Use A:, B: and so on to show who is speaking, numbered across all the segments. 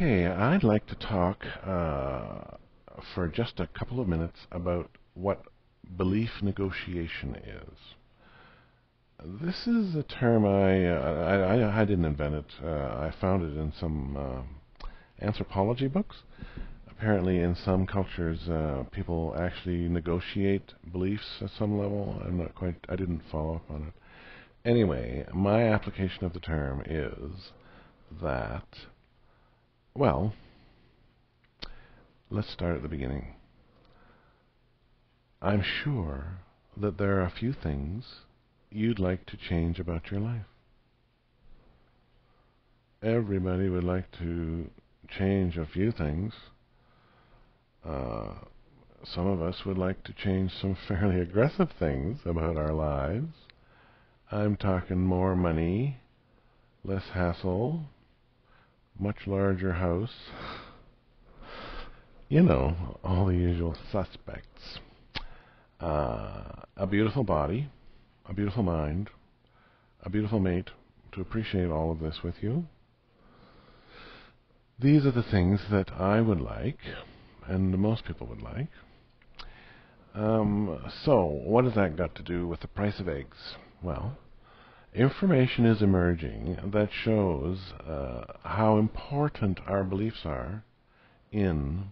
A: Okay, I'd like to talk for just a couple of minutes about what belief negotiation is. This is a term I didn't invent it. I found it in some anthropology books. Apparently, in some cultures, people actually negotiate beliefs at some level. I didn't follow up on it. Anyway, my application of the term is that, well, let's start at the beginning. I'm sure that there are a few things you'd like to change about your life. Everybody would like to change a few things. Some of us would like to change some fairly aggressive things about our lives. I'm talking more money, less hassle, much larger house. You know, all the usual suspects. A beautiful body, a beautiful mind, a beautiful mate to appreciate all of this with you. These are the things that I would like, and most people would like. So, what has that got to do with the price of eggs? Well, information is emerging that shows how important our beliefs are in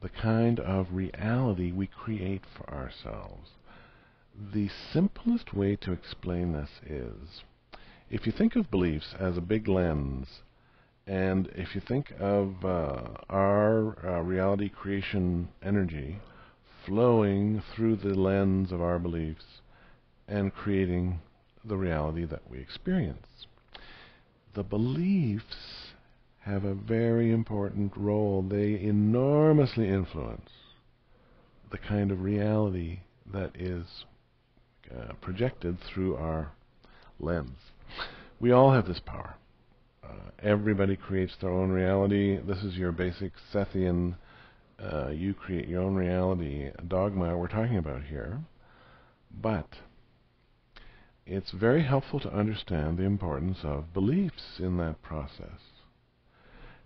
A: the kind of reality we create for ourselves. The simplest way to explain this is, if you think of beliefs as a big lens, and if you think of our reality creation energy flowing through the lens of our beliefs and creating the reality that we experience, the beliefs have a very important role. They enormously influence the kind of reality that is projected through our lens. We all have this power. Everybody creates their own reality. This is your basic Sethian, you create your own reality dogma we're talking about here. But it's very helpful to understand the importance of beliefs in that process.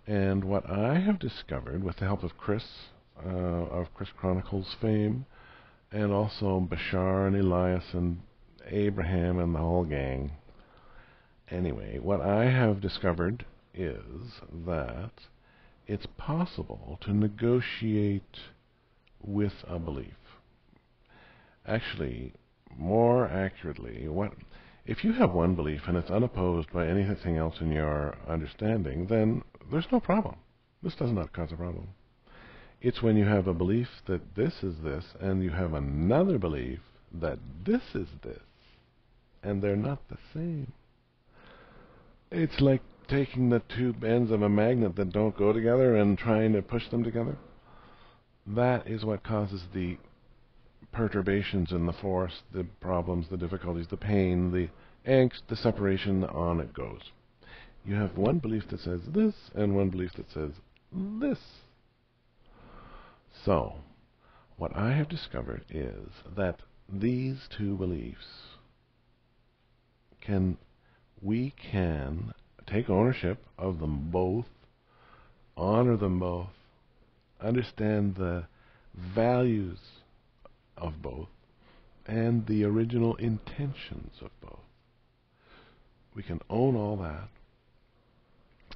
A: And what I have discovered with the help of Chris Chronicles fame, and also Bashar and Elias and Abraham and the whole gang. Anyway, what I have discovered is that it's possible to negotiate with a belief. Actually, more accurately, if you have one belief and it's unopposed by anything else in your understanding, then there's no problem. This does not cause a problem. It's when you have a belief that this is this, and you have another belief that this is this, and they're not the same. It's like taking the two ends of a magnet that don't go together and trying to push them together. That is what causes the perturbations in the force, the problems, the difficulties, the pain, the angst, the separation, on it goes. You have one belief that says this, and one belief that says this. So, what I have discovered is that these two beliefs we can take ownership of them both, honor them both, understand the values of both, and the original intentions of both. We can own all that,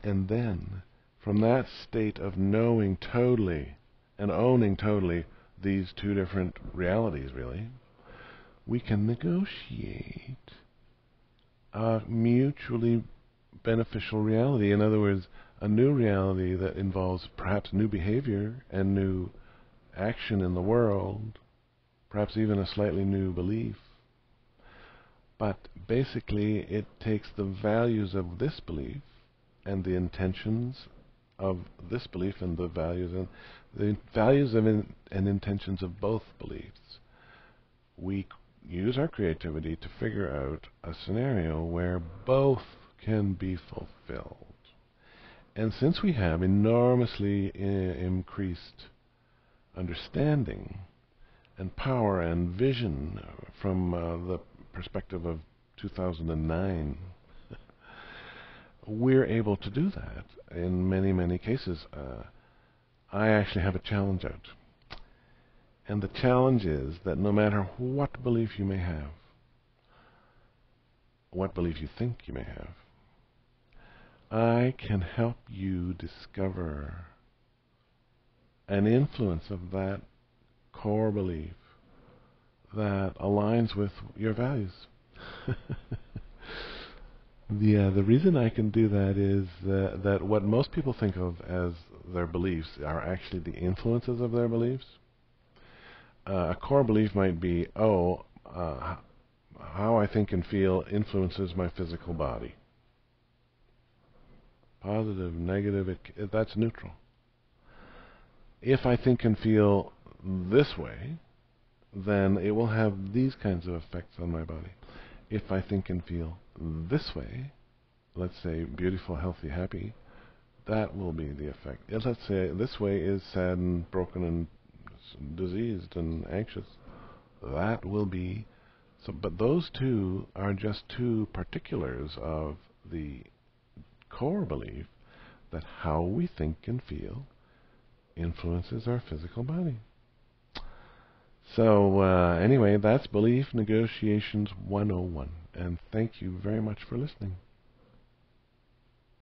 A: and then from that state of knowing totally and owning totally these two different realities, really, we can negotiate a mutually beneficial reality. In other words, a new reality that involves perhaps new behavior and new action in the world, perhaps even a slightly new belief. But basically, it takes the values of this belief and the intentions of this belief and the values and intentions of both beliefs. We use our creativity to figure out a scenario where both can be fulfilled. And since we have enormously increased understanding and power and vision from the perspective of 2009, we're able to do that in many, many cases. I actually have a challenge out. And the challenge is that no matter what belief you may have, what belief you think you may have, I can help you discover an influence of that core belief that aligns with your values. The reason I can do that is that what most people think of as their beliefs are actually the influences of their beliefs. A core belief might be, how I think and feel influences my physical body. Positive, negative, that's neutral. If I think and feel this way, then it will have these kinds of effects on my body. If I think and feel this way, let's say beautiful, healthy, happy, that will be the effect. Let's say this way is sad and broken and diseased and anxious. That will be so. But those two are just two particulars of the core belief that how we think and feel influences our physical body. So anyway, that's Belief Negotiations 101. And thank you very much for listening.